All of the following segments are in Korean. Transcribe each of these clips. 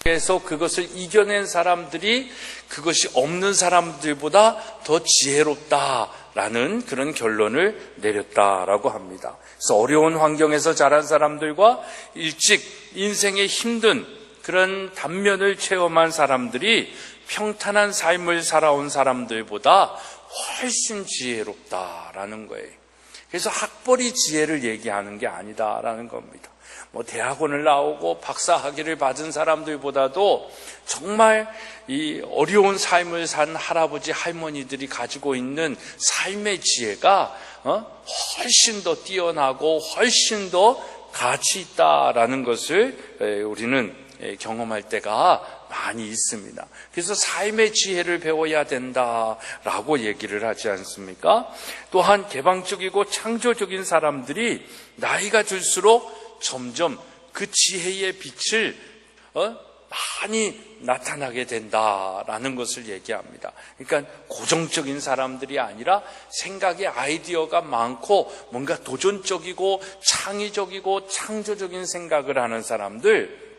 그래서 그것을 이겨낸 사람들이 그것이 없는 사람들보다 더 지혜롭다라는 그런 결론을 내렸다라고 합니다. 그래서 어려운 환경에서 자란 사람들과 일찍 인생의 힘든 그런 단면을 체험한 사람들이 평탄한 삶을 살아온 사람들보다 훨씬 지혜롭다라는 거예요. 그래서 학벌이 지혜를 얘기하는 게 아니다라는 겁니다. 대학원을 나오고 박사 학위를 받은 사람들보다도 정말 이 어려운 삶을 산 할아버지 할머니들이 가지고 있는 삶의 지혜가 훨씬 더 뛰어나고 훨씬 더 가치 있다라는 것을 우리는 경험할 때가 많이 있습니다. 그래서 삶의 지혜를 배워야 된다라고 얘기를 하지 않습니까? 또한 개방적이고 창조적인 사람들이 나이가 들수록 점점 그 지혜의 빛을 많이 나타나게 된다라는 것을 얘기합니다. 그러니까 고정적인 사람들이 아니라 생각의 아이디어가 많고 뭔가 도전적이고 창의적이고 창조적인 생각을 하는 사람들,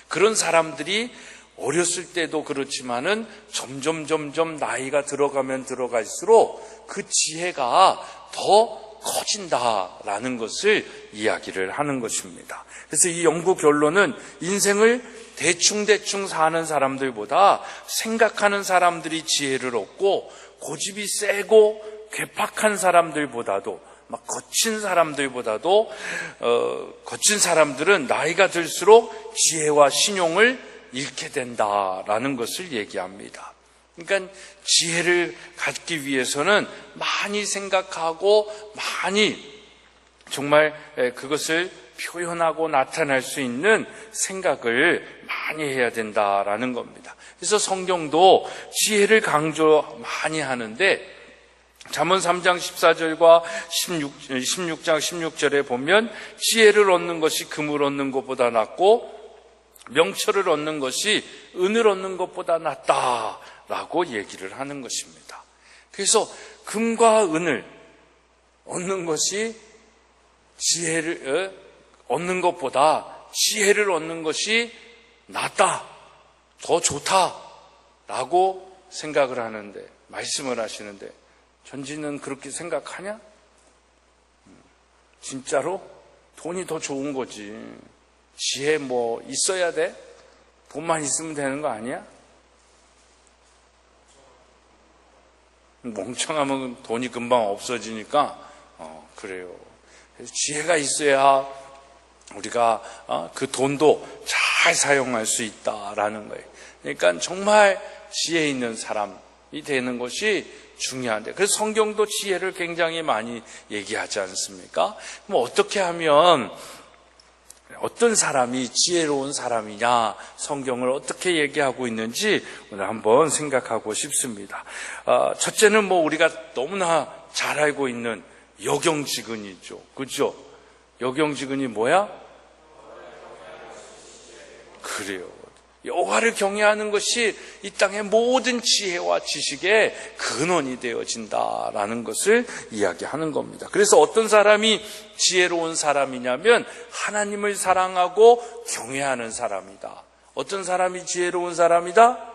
그런 사람들이 어렸을 때도 그렇지만은 점점 나이가 들어가면 들어갈수록 그 지혜가 더 커진다라는 것을 이야기를 하는 것입니다. 그래서 이 연구 결론은 인생을 대충 사는 사람들보다 생각하는 사람들이 지혜를 얻고, 고집이 세고 괴팍한 사람들보다도, 거친 사람들보다도 거친 사람들은 나이가 들수록 지혜와 신용을 잃게 된다라는 것을 얘기합니다. 그러니까 지혜를 갖기 위해서는 많이 생각하고 많이 정말 그것을 표현하고 나타낼 수 있는 생각을 많이 해야 된다라는 겁니다. 그래서 성경도 지혜를 강조 많이 하는데, 잠언 3장 14절과 16장 16절에 보면 지혜를 얻는 것이 금을 얻는 것보다 낫고 명철을 얻는 것이 은을 얻는 것보다 낫다라고 얘기를 하는 것입니다. 그래서 금과 은을 얻는 것이 지혜를 얻는 것보다 지혜를 얻는 것이 낫다, 더 좋다라고 생각을 하는데, 말씀을 하시는데, 전지는 그렇게 생각하냐? 진짜로? 돈이 더 좋은 거지. 지혜 있어야 돼? 돈만 있으면 되는 거 아니야? 멍청하면 돈이 금방 없어지니까 그래요. 그래서 지혜가 있어야 우리가 그 돈도 잘 사용할 수 있다라는 거예요. 그러니까 정말 지혜 있는 사람이 되는 것이 중요한데, 그래서 성경도 지혜를 굉장히 많이 얘기하지 않습니까? 그럼 어떻게 하면 어떤 사람이 지혜로운 사람이냐, 성경을 어떻게 얘기하고 있는지 오늘 한번 생각하고 싶습니다. 첫째는 우리가 너무나 잘 알고 있는 여경지근이죠. 그죠? 여경지근이 뭐야? 그래요. 여호와를 경외하는 것이 이 땅의 모든 지혜와 지식의 근원이 되어진다라는 것을 이야기하는 겁니다. 그래서 어떤 사람이 지혜로운 사람이냐면 하나님을 사랑하고 경외하는 사람이다. 어떤 사람이 지혜로운 사람이다?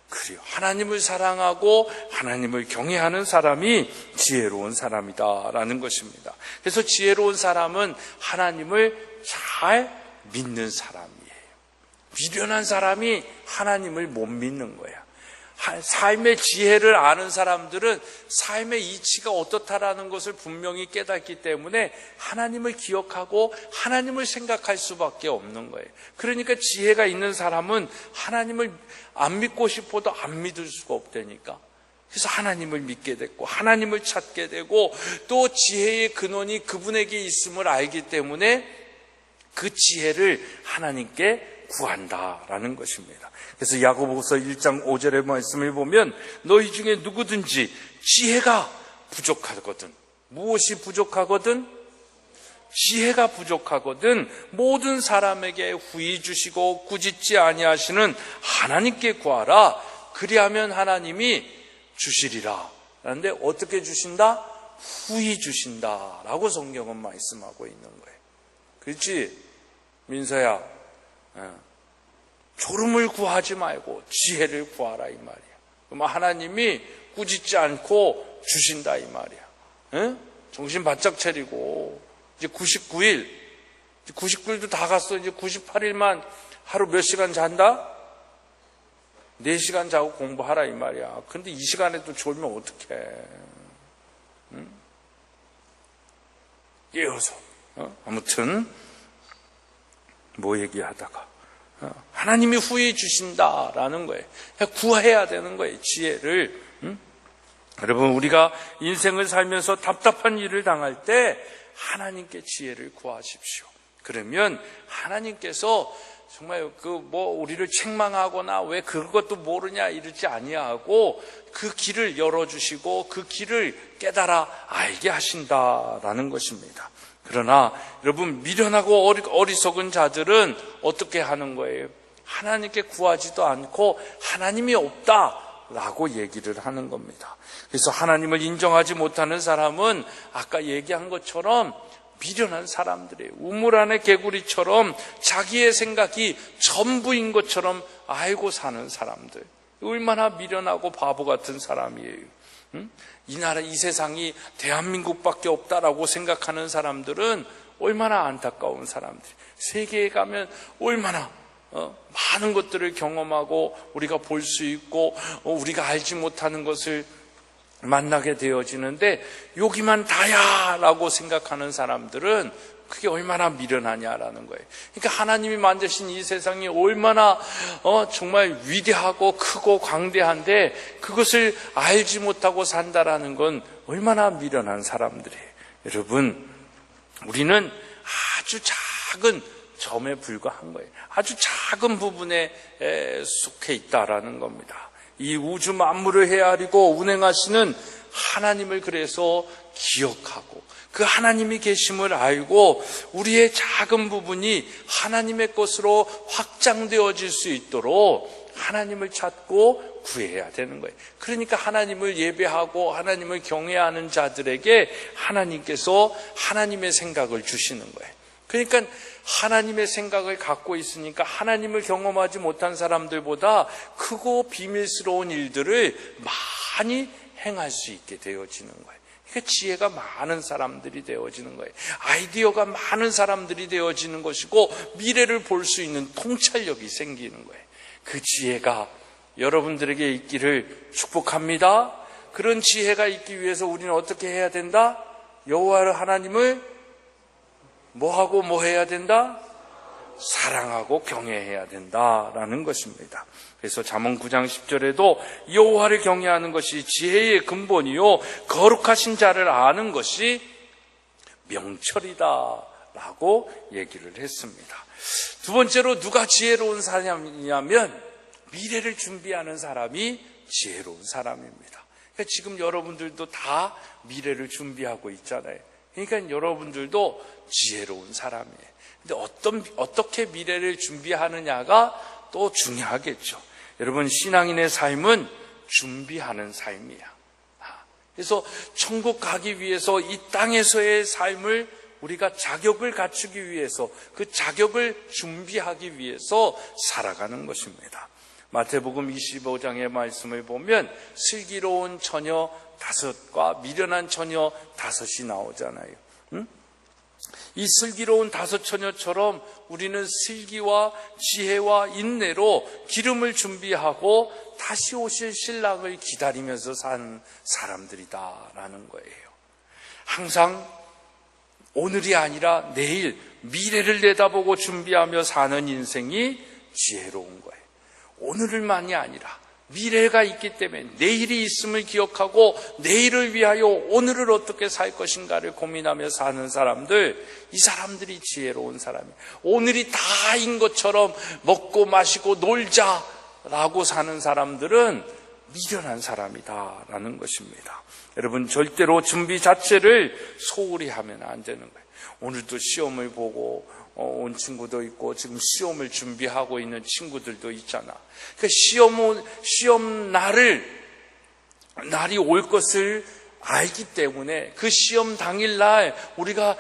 그래요. 하나님을 사랑하고 하나님을 경외하는 사람이 지혜로운 사람이다라는 것입니다. 그래서 지혜로운 사람은 하나님을 잘 믿는 사람이에요. 미련한 사람이 하나님을 못 믿는 거야. 삶의 지혜를 아는 사람들은 삶의 이치가 어떻다라는 것을 분명히 깨닫기 때문에 하나님을 기억하고 하나님을 생각할 수밖에 없는 거예요. 그러니까 지혜가 있는 사람은 하나님을 안 믿고 싶어도 안 믿을 수가 없다니까. 그래서 하나님을 믿게 됐고 하나님을 찾게 되고, 또 지혜의 근원이 그분에게 있음을 알기 때문에 그 지혜를 하나님께 구한다라는 것입니다. 그래서 야고보서 1장 5절의 말씀을 보면 너희 중에 누구든지 지혜가 부족하거든, 무엇이 부족하거든? 지혜가 부족하거든 모든 사람에게 후히 주시고 꾸짖지 아니하시는 하나님께 구하라. 그리하면 하나님이 주시리라. 그런데 어떻게 주신다? 후히 주신다라고 성경은 말씀하고 있는 거예요. 그렇지? 민서야, 졸음을 구하지 말고 지혜를 구하라 이 말이야. 그럼 하나님이 꾸짖지 않고 주신다 이 말이야. 정신 바짝 차리고 이제 99일도 다 갔어. 이제 98일만 하루 몇 시간 잔다? 4시간 자고 공부하라 이 말이야. 근데 이 시간에도 졸면 어떡해. 깨어서. 아무튼 뭐 얘기하다가 하나님이 후히 주신다라는 거예요. 구해야 되는 거예요. 지혜를. 여러분, 우리가 인생을 살면서 답답한 일을 당할 때 하나님께 지혜를 구하십시오. 그러면 하나님께서 정말 우리를 책망하거나 왜 그것도 모르냐 이러지 아니하고 그 길을 열어주시고 그 길을 깨달아 알게 하신다라는 것입니다. 그러나 여러분, 미련하고 어리석은 자들은 어떻게 하는 거예요? 하나님께 구하지도 않고 하나님이 없다라고 얘기를 하는 겁니다. 그래서 하나님을 인정하지 못하는 사람은 아까 얘기한 것처럼 미련한 사람들이에요. 우물 안의 개구리처럼 자기의 생각이 전부인 것처럼 알고 사는 사람들. 얼마나 미련하고 바보 같은 사람이에요. 이 나라, 이 세상이 대한민국밖에 없다라고 생각하는 사람들은 얼마나 안타까운 사람들. 세계에 가면 얼마나 많은 것들을 경험하고 우리가 볼 수 있고 우리가 알지 못하는 것을 만나게 되어지는데 여기만 다야라고 생각하는 사람들은 그게 얼마나 미련하냐라는 거예요. 그러니까 하나님이 만드신 이 세상이 얼마나 정말 위대하고 크고 광대한데 그것을 알지 못하고 산다라는 건 얼마나 미련한 사람들이에요. 여러분, 우리는 아주 작은 점에 불과한 거예요. 아주 작은 부분에 속해 있다라는 겁니다. 이 우주 만물을 헤아리고 운행하시는 하나님을 그래서 기억하고 그 하나님이 계심을 알고 우리의 작은 부분이 하나님의 것으로 확장되어질 수 있도록 하나님을 찾고 구해야 되는 거예요. 그러니까 하나님을 예배하고 하나님을 경외하는 자들에게 하나님께서 하나님의 생각을 주시는 거예요. 그러니까 하나님의 생각을 갖고 있으니까 하나님을 경험하지 못한 사람들보다 크고 비밀스러운 일들을 많이 행할 수 있게 되어지는 거예요. 그러니까 지혜가 많은 사람들이 되어지는 거예요. 아이디어가 많은 사람들이 되어지는 것이고 미래를 볼 수 있는 통찰력이 생기는 거예요. 그 지혜가 여러분들에게 있기를 축복합니다. 그런 지혜가 있기 위해서 우리는 어떻게 해야 된다? 여호와 하나님을 뭐하고 뭐 해야 된다? 사랑하고 경외해야 된다라는 것입니다. 그래서 잠언 9장 10절에도 여호와를 경외하는 것이 지혜의 근본이요 거룩하신 자를 아는 것이 명철이다라고 얘기를 했습니다. 두 번째로 누가 지혜로운 사람이냐면 미래를 준비하는 사람이 지혜로운 사람입니다. 그러니까 지금 여러분들도 다 미래를 준비하고 있잖아요. 그러니까 여러분들도 지혜로운 사람이에요. 근데 어떻게 미래를 준비하느냐가 또 중요하겠죠. 여러분, 신앙인의 삶은 준비하는 삶이야. 그래서 천국 가기 위해서 이 땅에서의 삶을 우리가 자격을 갖추기 위해서 그 자격을 준비하기 위해서 살아가는 것입니다. 마태복음 25장의 말씀을 보면 슬기로운 처녀 5과 미련한 처녀 5이 나오잖아요. 이 슬기로운 5 처녀처럼 우리는 슬기와 지혜와 인내로 기름을 준비하고 다시 오실 신랑을 기다리면서 사는 사람들이다라는 거예요. 항상 오늘이 아니라 내일, 미래를 내다보고 준비하며 사는 인생이 지혜로운 거예요. 오늘을만이 아니라 미래가 있기 때문에 내일이 있음을 기억하고 내일을 위하여 오늘을 어떻게 살 것인가를 고민하며 사는 사람들, 이 사람들이 지혜로운 사람이에요. 오늘이 다인 것처럼 먹고 마시고 놀자라고 사는 사람들은 미련한 사람이다라는 것입니다. 여러분, 절대로 준비 자체를 소홀히 하면 안 되는 거예요. 오늘도 시험을 보고 온 친구도 있고 지금 시험을 준비하고 있는 친구들도 있잖아. 그러니까 시험 날이 올 것을 알기 때문에 그 시험 당일날 우리가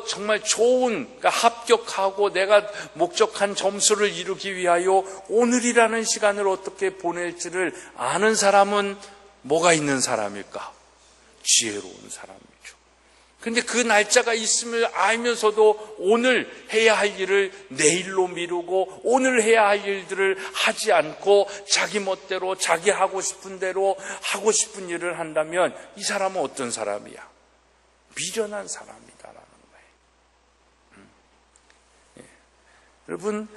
정말 좋은, 그러니까 합격하고 내가 목적한 점수를 이루기 위하여 오늘이라는 시간을 어떻게 보낼지를 아는 사람은 뭐가 있는 사람일까? 지혜로운 사람이죠. 근데 그 날짜가 있음을 알면서도 오늘 해야 할 일을 내일로 미루고 오늘 해야 할 일들을 하지 않고 자기 멋대로 자기 하고 싶은 대로 하고 싶은 일을 한다면 이 사람은 어떤 사람이야? 미련한 사람이다라는 거예요. 여러분,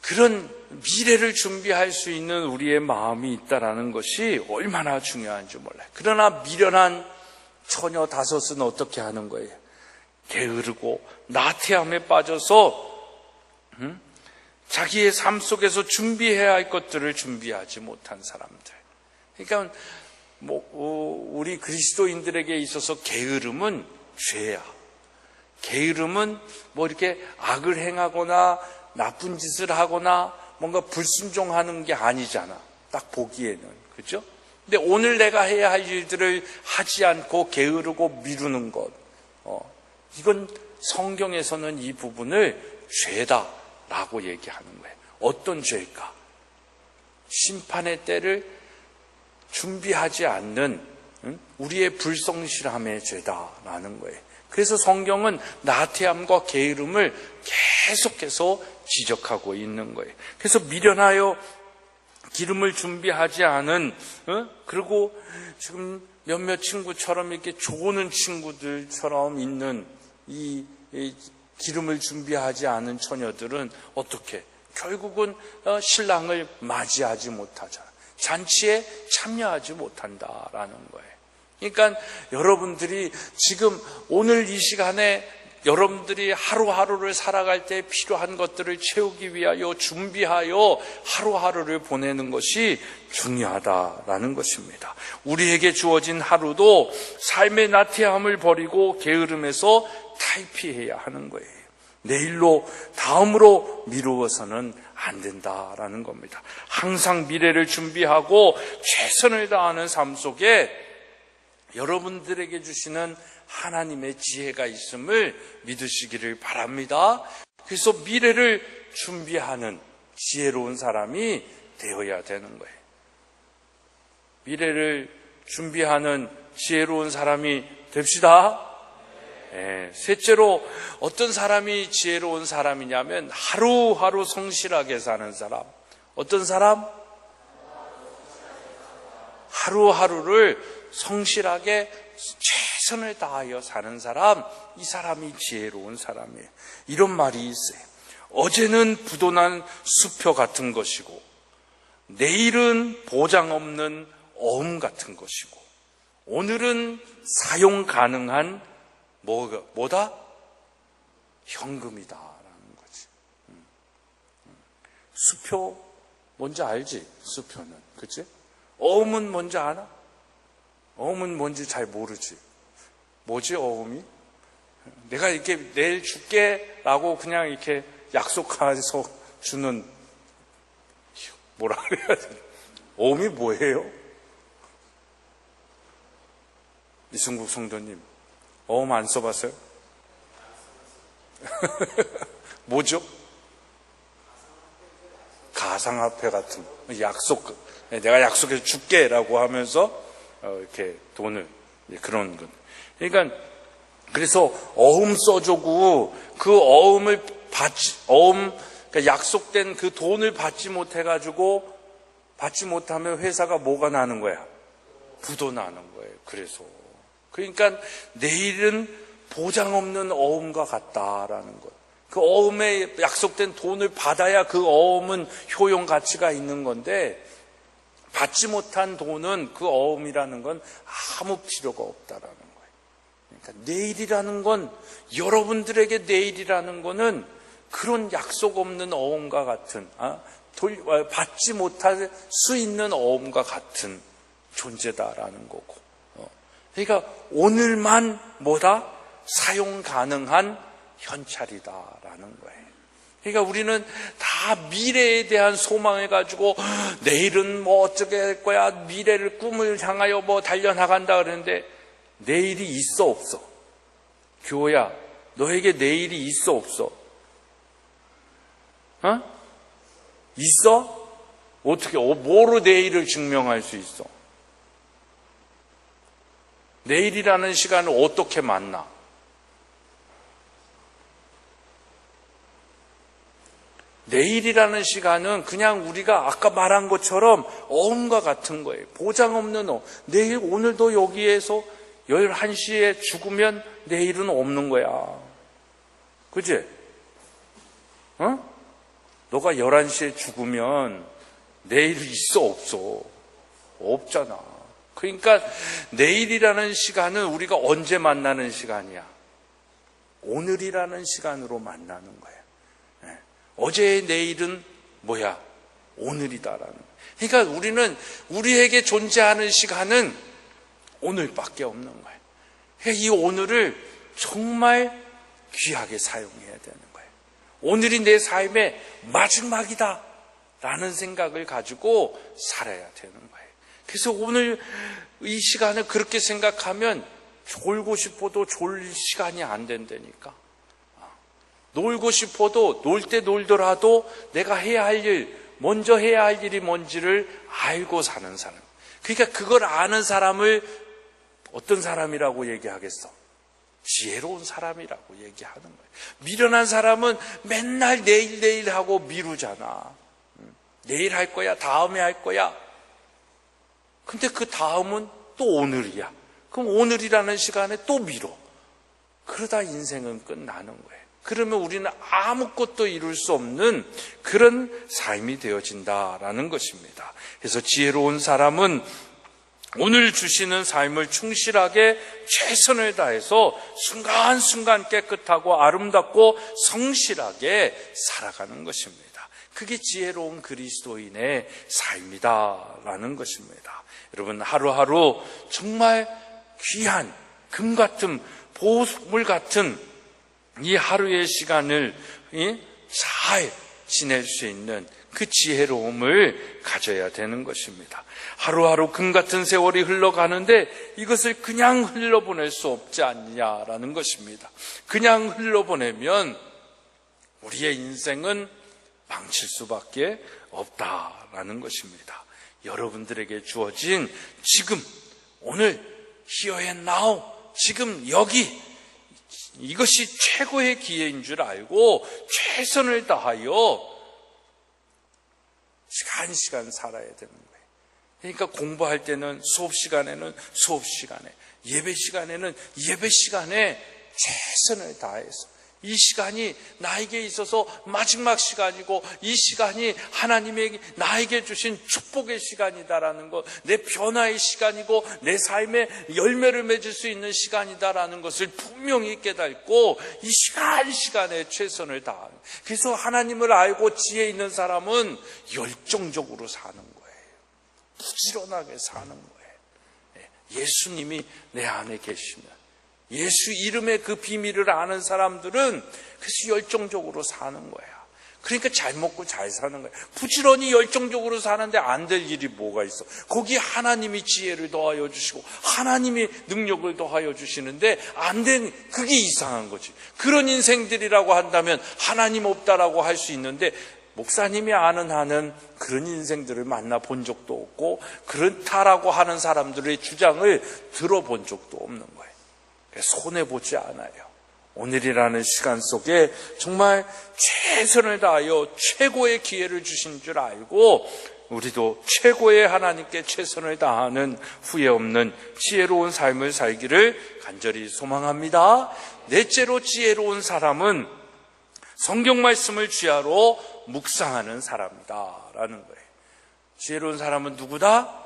그런 미래를 준비할 수 있는 우리의 마음이 있다라는 것이 얼마나 중요한지 몰라요. 그러나 미련한 처녀 다섯은 어떻게 하는 거예요? 게으르고 나태함에 빠져서 자기의 삶 속에서 준비해야 할 것들을 준비하지 못한 사람들. 그러니까 우리 그리스도인들에게 있어서 게으름은 죄야. 게으름은 이렇게 악을 행하거나 나쁜 짓을 하거나 뭔가 불순종하는 게 아니잖아. 딱 보기에는. 그죠? 근데 오늘 내가 해야 할 일들을 하지 않고 게으르고 미루는 것, 이건 성경에서는 이 부분을 죄다라고 얘기하는 거예요. 어떤 죄일까? 심판의 때를 준비하지 않는 우리의 불성실함의 죄다라는 거예요. 그래서 성경은 나태함과 게으름을 계속해서 지적하고 있는 거예요. 그래서 미련하여 기름을 준비하지 않은, 그리고 지금 몇몇 친구처럼 이렇게 조는 친구들처럼 있는 이 기름을 준비하지 않은 처녀들은 어떻게? 결국은 신랑을 맞이하지 못하잖아. 잔치에 참여하지 못한다라는 거예요. 그러니까 여러분들이 지금 오늘 이 시간에 여러분들이 하루하루를 살아갈 때 필요한 것들을 채우기 위하여 준비하여 하루하루를 보내는 것이 중요하다라는 것입니다. 우리에게 주어진 하루도 삶의 나태함을 버리고 게으름에서 탈피해야 하는 거예요. 내일로 다음으로 미루어서는 안 된다라는 겁니다. 항상 미래를 준비하고 최선을 다하는 삶 속에 여러분들에게 주시는 하나님의 지혜가 있음을 믿으시기를 바랍니다. 그래서 미래를 준비하는 지혜로운 사람이 되어야 되는 거예요. 미래를 준비하는 지혜로운 사람이 됩시다. 네. 셋째로 어떤 사람이 지혜로운 사람이냐면 하루하루 성실하게 사는 사람. 어떤 사람? 하루하루를 성실하게 최선을 다하여 사는 사람, 이 사람이 지혜로운 사람이에요. 이런 말이 있어요. 어제는 부도난 수표 같은 것이고 내일은 보장 없는 어음 같은 것이고 오늘은 사용 가능한 뭐다? 현금이다라는 거지. 수표 뭔지 알지? 수표는. 그치? 어음은 뭔지 아나? 어음은 뭔지 잘 모르지. 뭐지 어음이? 내가 이렇게 내일 줄게 라고 그냥 이렇게 약속해서 주는, 뭐라 그래야 되나? 어음이 뭐예요? 이승국 성도님, 어음 안 써봤어요? 뭐죠? 가상화폐 같은 약속, 내가 약속해서 줄게 라고 하면서 이렇게 돈을, 그런 것. 그러니까 그래서 어음 써주고 그 어음을 그러니까 약속된 그 돈을 받지 못해가지고 받지 못하면 회사가 뭐가 나는 거야? 부도 나는 거예요. 그러니까 내일은 보장 없는 어음과 같다라는 것. 그 어음에 약속된 돈을 받아야 그 어음은 효용 가치가 있는 건데 받지 못한 돈은 그 어음이라는 건 아무 필요가 없다라는 거예요. 그러니까 내일이라는 건, 여러분들에게 내일이라는 거는 그런 약속 없는 어음과 같은, 받지 못할 수 있는 어음과 같은 존재다라는 거고. 그러니까 오늘만 뭐다? 사용 가능한 현찰이다라는 거예요. 그러니까 우리는 다 미래에 대한 소망을 가지고 내일은 뭐 어떻게 할 거야, 미래를 꿈을 향하여 뭐 달려나간다 그러는데 내일이 있어 없어? 교호야, 너에게 내일이 있어 없어? 있어? 어떻게, 뭐로 내일을 증명할 수 있어? 내일이라는 시간을 어떻게 만나? 내일이라는 시간은 그냥 우리가 아까 말한 것처럼 어음과 같은 거예요. 보장 없는 어음. 내일 오늘도 여기에서 11시에 죽으면 내일은 없는 거야. 그치? 너가 11시에 죽으면 내일 있어 없어? 없잖아. 그러니까 내일이라는 시간은 우리가 언제 만나는 시간이야? 오늘이라는 시간으로 만나는 거야. 어제의 내일은 뭐야? 오늘이다라는 거예요. 그러니까 우리는 우리에게 존재하는 시간은 오늘밖에 없는 거예요. 그러니까 이 오늘을 정말 귀하게 사용해야 되는 거예요. 오늘이 내 삶의 마지막이다 라는 생각을 가지고 살아야 되는 거예요. 그래서 오늘 이 시간을 그렇게 생각하면 졸고 싶어도 졸 시간이 안 된다니까. 놀고 싶어도 놀 때 놀더라도 내가 해야 할 일, 먼저 해야 할 일이 뭔지를 알고 사는 사람. 그러니까 그걸 아는 사람을 어떤 사람이라고 얘기하겠어? 지혜로운 사람이라고 얘기하는 거예요. 미련한 사람은 맨날 내일 하고 미루잖아. 내일 할 거야, 다음에 할 거야. 근데 그 다음은 또 오늘이야. 그럼 오늘이라는 시간에 또 미뤄. 그러다 인생은 끝나는 거예요. 그러면 우리는 아무것도 이룰 수 없는 그런 삶이 되어진다라는 것입니다. 그래서 지혜로운 사람은 오늘 주시는 삶을 충실하게 최선을 다해서 순간순간 깨끗하고 아름답고 성실하게 살아가는 것입니다. 그게 지혜로운 그리스도인의 삶이다라는 것입니다. 여러분, 하루하루 정말 귀한 금 같은 보물 같은 이 하루의 시간을 잘 지낼 수 있는 그 지혜로움을 가져야 되는 것입니다. 하루하루 금 같은 세월이 흘러가는데 이것을 그냥 흘러보낼 수 없지 않냐라는 것입니다. 그냥 흘러보내면 우리의 인생은 망칠 수밖에 없다라는 것입니다. 여러분들에게 주어진 지금, 오늘, here and now, 지금 여기, 이것이 최고의 기회인 줄 알고 최선을 다하여 시간 살아야 되는 거예요. 그러니까 공부할 때는 수업 시간에는 수업 시간에, 예배 시간에는 예배 시간에 최선을 다해서 이 시간이 나에게 있어서 마지막 시간이고 이 시간이 하나님의 나에게 주신 축복의 시간이다라는 것, 내 변화의 시간이고 내 삶에 열매를 맺을 수 있는 시간이다라는 것을 분명히 깨닫고 이 시간에 최선을 다하는. 그래서 하나님을 알고 지혜 있는 사람은 열정적으로 사는 거예요. 부지런하게 사는 거예요. 예수님이 내 안에 계시면, 예수 이름의 그 비밀을 아는 사람들은 그래서 열정적으로 사는 거야. 그러니까 잘 먹고 잘 사는 거야. 부지런히 열정적으로 사는데 안 될 일이 뭐가 있어? 거기에 하나님이 지혜를 더하여 주시고 하나님이 능력을 더하여 주시는데 안 된, 그게 이상한 거지. 그런 인생들이라고 한다면 하나님 없다라고 할 수 있는데, 목사님이 아는 한은 그런 인생들을 만나본 적도 없고 그렇다라고 하는 사람들의 주장을 들어본 적도 없는 거예요. 손해보지 않아요. 오늘이라는 시간 속에 정말 최선을 다하여 최고의 기회를 주신 줄 알고 우리도 최고의 하나님께 최선을 다하는 후회 없는 지혜로운 삶을 살기를 간절히 소망합니다. 넷째로 지혜로운 사람은 성경 말씀을 주야로 묵상하는 사람이다 라는 거예요. 지혜로운 사람은 누구다?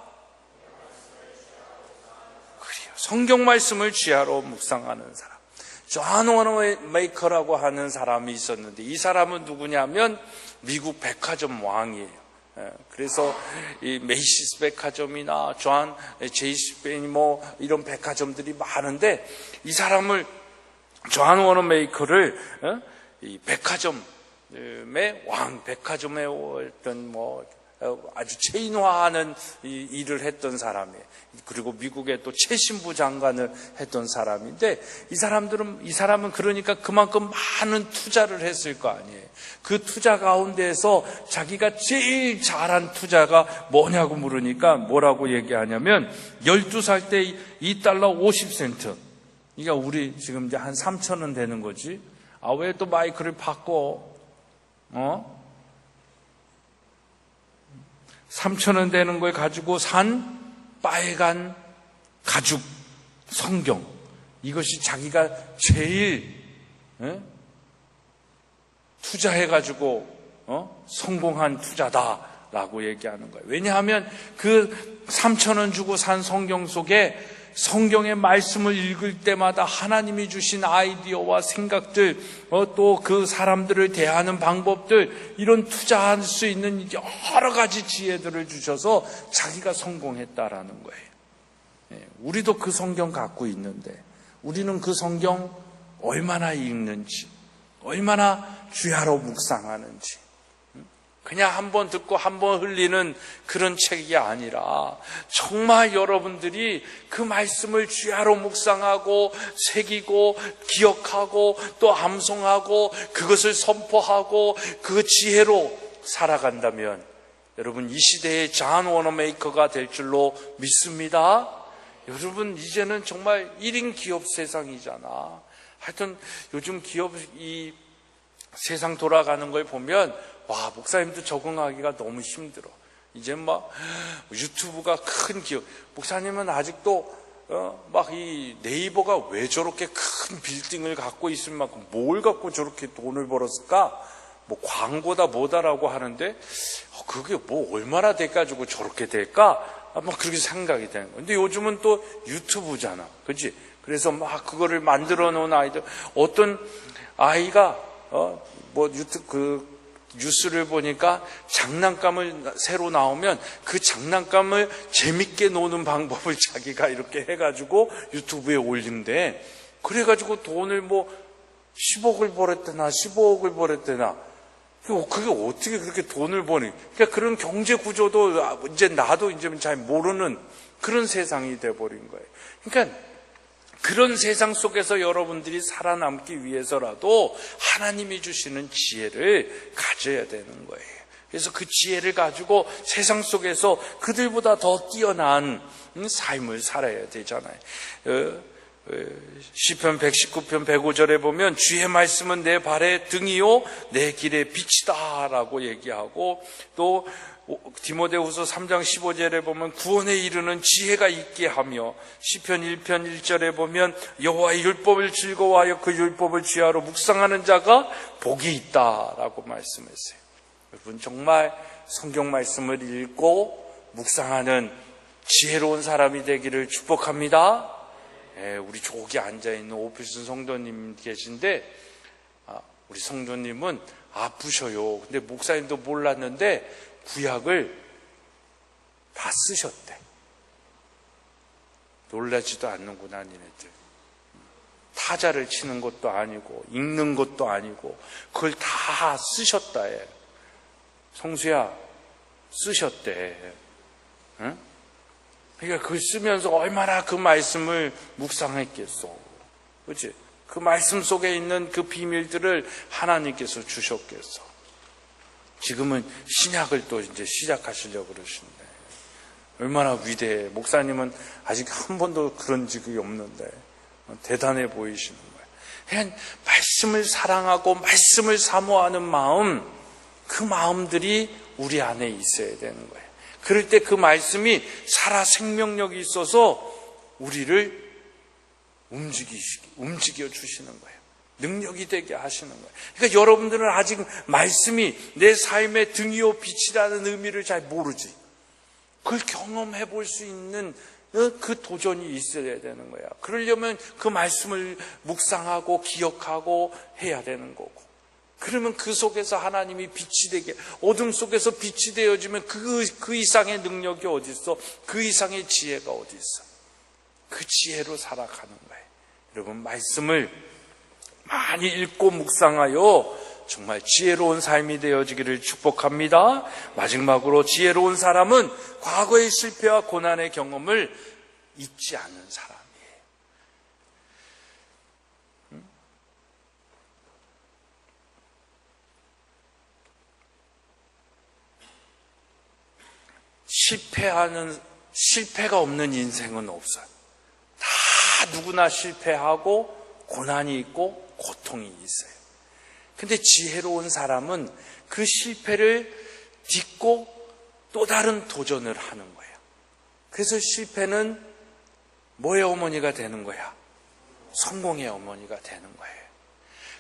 성경 말씀을 지하로 묵상하는 사람. 존 워너메이커라고 하는 사람이 있었는데 이 사람은 누구냐면 미국 백화점 왕이에요. 그래서 이 메이시스 백화점이나 존 제이스펜이 뭐 이런 백화점들이 많은데 이 사람을, 존 워너메이커를 이 백화점 왕 백화점에 어떤 아주 체인화하는 일을 했던 사람이에요. 그리고 미국의 또 최신부 장관을 했던 사람인데 이 사람은 그러니까 그만큼 많은 투자를 했을 거 아니에요. 그 투자 가운데에서 자기가 제일 잘한 투자가 뭐냐고 물으니까 뭐라고 얘기하냐면 12살 때 $2 50센트. 그러니까 우리 지금 이제 한 3,000원 되는 거지. 왜 또 마이크를 바꿔? 3,000원 되는 걸 가지고 산 빨간 가죽 성경. 이것이 자기가 제일 투자해가지고 성공한 투자다라고 얘기하는 거예요. 왜냐하면 그 3,000원 주고 산 성경 속에 성경의 말씀을 읽을 때마다 하나님이 주신 아이디어와 생각들, 또 그 사람들을 대하는 방법들, 이런 투자할 수 있는 여러 가지 지혜들을 주셔서 자기가 성공했다라는 거예요. 우리도 그 성경 갖고 있는데 우리는 그 성경 얼마나 읽는지, 얼마나 주야로 묵상하는지, 그냥 한 번 듣고 한 번 흘리는 그런 책이 아니라 정말 여러분들이 그 말씀을 주야로 묵상하고 새기고 기억하고 또 암송하고 그것을 선포하고 그 지혜로 살아간다면 여러분 이 시대의 존 워너메이커가 될 줄로 믿습니다. 여러분 이제는 정말 1인 기업 세상이잖아. 하여튼 요즘 기업 이 세상 돌아가는 걸 보면 목사님도 적응하기가 너무 힘들어. 이제 유튜브가 큰 기업. 목사님은 아직도 이 네이버가 왜 저렇게 큰 빌딩을 갖고 있을 만큼 뭘 갖고 저렇게 돈을 벌었을까? 광고다 뭐다라고 하는데 그게 얼마나 돼가지고 저렇게 될까? 그렇게 생각이 되는 거야. 근데 요즘은 또 유튜브잖아. 그치? 그래서 그거를 만들어 놓은 아이들, 어떤 아이가 뉴스를 보니까 장난감을 새로 나오면 그 장난감을 재밌게 노는 방법을 자기가 이렇게 해가지고 유튜브에 올린대. 그래가지고 돈을 10억을 벌었대나 15억을 벌었대나. 그게 어떻게 그렇게 돈을 버니? 그러니까 그런 경제 구조도 이제 나도 이제 잘 모르는 그런 세상이 돼버린 거예요. 그러니까 그런 세상 속에서 여러분들이 살아남기 위해서라도 하나님이 주시는 지혜를 가져야 되는 거예요. 그래서 그 지혜를 가지고 세상 속에서 그들보다 더 뛰어난 삶을 살아야 되잖아요. 시편 119편 105절에 보면 주의 말씀은 내 발의 등이요 내 길의 빛이다 라고 얘기하고, 또 디모데후서 3장 15절에 보면 구원에 이르는 지혜가 있게 하며, 시편 1편 1절에 보면 여호와의 율법을 즐거워하여 그 율법을 주야로 묵상하는 자가 복이 있다라고 말씀했어요. 여러분 정말 성경 말씀을 읽고 묵상하는 지혜로운 사람이 되기를 축복합니다. 우리 저기 앉아있는 오필순 성도님 계신데 우리 성도님은 아프셔요. 근데 목사님도 몰랐는데 구약을 다 쓰셨대. 놀라지도 않는구나 니네들. 타자를 치는 것도 아니고 읽는 것도 아니고 그걸 다 쓰셨다 해. 성수야 쓰셨대. 응? 그러니까 그걸 쓰면서 얼마나 그 말씀을 묵상했겠어. 그렇지? 그 말씀 속에 있는 그 비밀들을 하나님께서 주셨겠어. 지금은 신약을 또 이제 시작하시려고 그러시는데 얼마나 위대해. 목사님은 아직 한 번도 그런 적이 없는데 대단해 보이시는 거예요. 그냥 말씀을 사랑하고 말씀을 사모하는 마음, 그 마음들이 우리 안에 있어야 되는 거예요. 그럴 때 그 말씀이 살아 생명력이 있어서 우리를 움직여 주시는 거예요. 능력이 되게 하시는 거예요. 그러니까 여러분들은 아직 말씀이 내 삶의 등이요 빛이라는 의미를 잘 모르지. 그걸 경험해 볼 수 있는 그 도전이 있어야 되는 거야. 그러려면 그 말씀을 묵상하고 기억하고 해야 되는 거고. 그러면 그 속에서 하나님이 빛이 되게, 어둠 속에서 빛이 되어지면 그 이상의 능력이 어디 있어? 그 이상의 지혜가 어디 있어? 그 지혜로 살아가는 거예요. 여러분 말씀을 많이 읽고 묵상하여 정말 지혜로운 삶이 되어지기를 축복합니다. 마지막으로 지혜로운 사람은 과거의 실패와 고난의 경험을 잊지 않는 사람이에요. 실패가 없는 인생은 없어요. 다 누구나 실패하고 고난이 있고 고통이 있어요. 근데 지혜로운 사람은 그 실패를 딛고 또 다른 도전을 하는 거예요. 그래서 실패는 뭐의 어머니가 되는 거야? 성공의 어머니가 되는 거예요.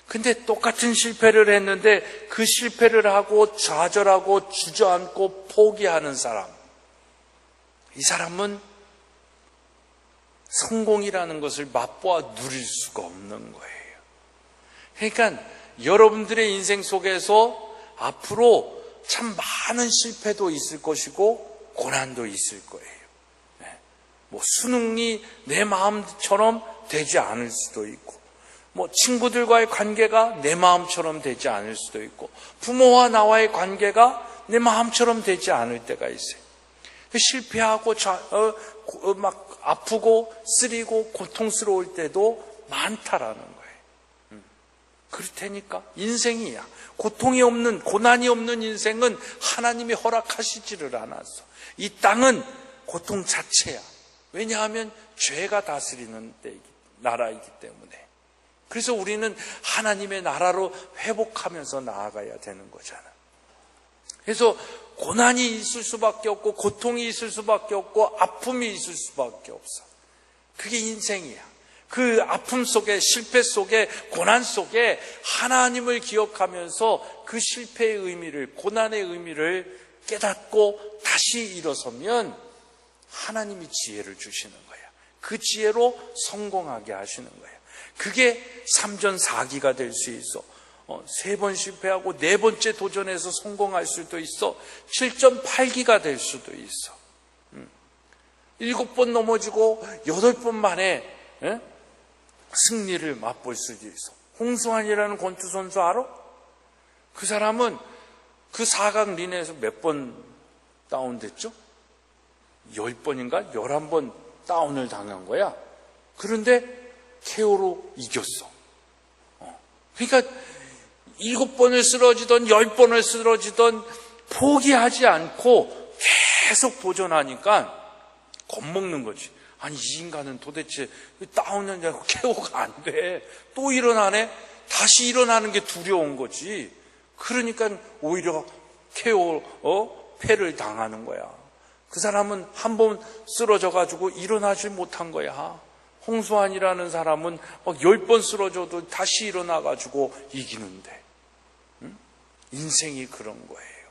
근데 똑같은 실패를 했는데 그 실패를 하고 좌절하고 주저앉고 포기하는 사람, 이 사람은 성공이라는 것을 맛보아 누릴 수가 없는 거예요. 그러니까 여러분들의 인생 속에서 앞으로 참 많은 실패도 있을 것이고 고난도 있을 거예요. 뭐 수능이 내 마음처럼 되지 않을 수도 있고, 뭐 친구들과의 관계가 내 마음처럼 되지 않을 수도 있고, 부모와 나와의 관계가 내 마음처럼 되지 않을 때가 있어요. 실패하고 막 아프고 쓰리고 고통스러울 때도 많다라는 거예요. 그럴 테니까 인생이야. 고통이 없는, 고난이 없는 인생은 하나님이 허락하시지를 않았어. 이 땅은 고통 자체야. 왜냐하면 죄가 다스리는 나라이기 때문에. 그래서 우리는 하나님의 나라로 회복하면서 나아가야 되는 거잖아. 그래서 고난이 있을 수밖에 없고 고통이 있을 수밖에 없고 아픔이 있을 수밖에 없어. 그게 인생이야. 그 아픔 속에, 실패 속에, 고난 속에 하나님을 기억하면서 그 실패의 의미를, 고난의 의미를 깨닫고 다시 일어서면 하나님이 지혜를 주시는 거야. 그 지혜로 성공하게 하시는 거야. 그게 3전사기가 될 수 있어. 3번 실패하고 4번째 도전해서 성공할 수도 있어. 7.8기가 될 수도 있어. 7번 넘어지고 8번 만에 승리를 맛볼 수도 있어. 홍수환이라는 권투 선수 알아? 그 사람은 그 4강 린에서 몇 번 다운됐죠? 10번인가? 11번 다운을 당한 거야. 그런데 KO로 이겼어. 그러니까 7번을 쓰러지던 10번을 쓰러지던 포기하지 않고 계속 도전하니까 겁먹는 거지. 아니 이 인간은 도대체 다운을 하고 KO가 안 돼. 또 일어나네? 다시 일어나는 게 두려운 거지. 그러니까 오히려 KO, 패를 당하는 거야. 그 사람은 한 번 쓰러져가지고 일어나지 못한 거야. 홍수환이라는 사람은 막 10번 쓰러져도 다시 일어나가지고 이기는데. 인생이 그런 거예요.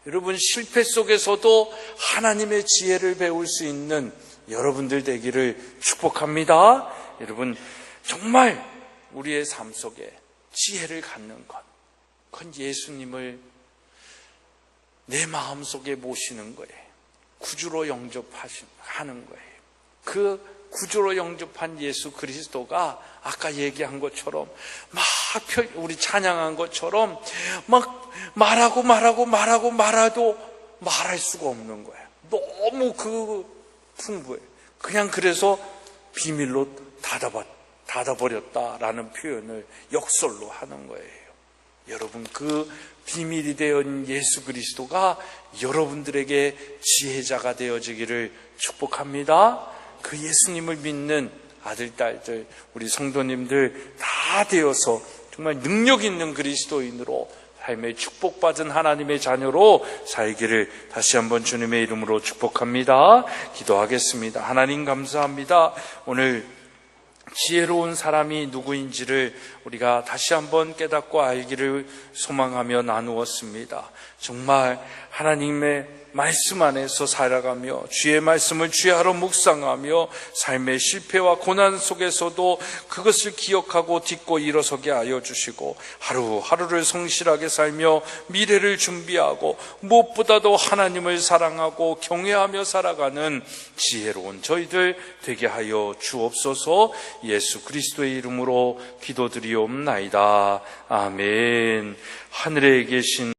여러분 실패 속에서도 하나님의 지혜를 배울 수 있는 여러분들 되기를 축복합니다. 여러분 정말 우리의 삶 속에 지혜를 갖는 것, 그건 예수님을 내 마음속에 모시는 거예요. 구주로 영접하는 거예요. 그 구주로 영접한 예수 그리스도가 아까 얘기한 것처럼 막 우리 찬양한 것처럼 막 말하고 말아도 말할 수가 없는 거야. 너무 풍부해. 그냥 그래서 비밀로 닫아버렸다라는 표현을 역설로 하는 거예요. 여러분 그 비밀이 되어 예수 그리스도가 여러분들에게 지혜자가 되어지기를 축복합니다. 그 예수님을 믿는 아들, 딸들, 우리 성도님들 다 되어서 정말 능력 있는 그리스도인으로 삶의 축복받은 하나님의 자녀로 살기를 다시 한번 주님의 이름으로 축복합니다. 기도하겠습니다. 하나님 감사합니다. 오늘 지혜로운 사람이 누구인지를 우리가 다시 한번 깨닫고 알기를 소망하며 나누었습니다. 정말 하나님의 말씀 안에서 살아가며 주의 말씀을 주야로 묵상하며 삶의 실패와 고난 속에서도 그것을 기억하고 딛고 일어서게 하여 주시고 하루하루를 성실하게 살며 미래를 준비하고 무엇보다도 하나님을 사랑하고 경외하며 살아가는 지혜로운 저희들 되게 하여 주옵소서. 예수 그리스도의 이름으로 기도드리옵나이다. 아멘. 하늘에 계신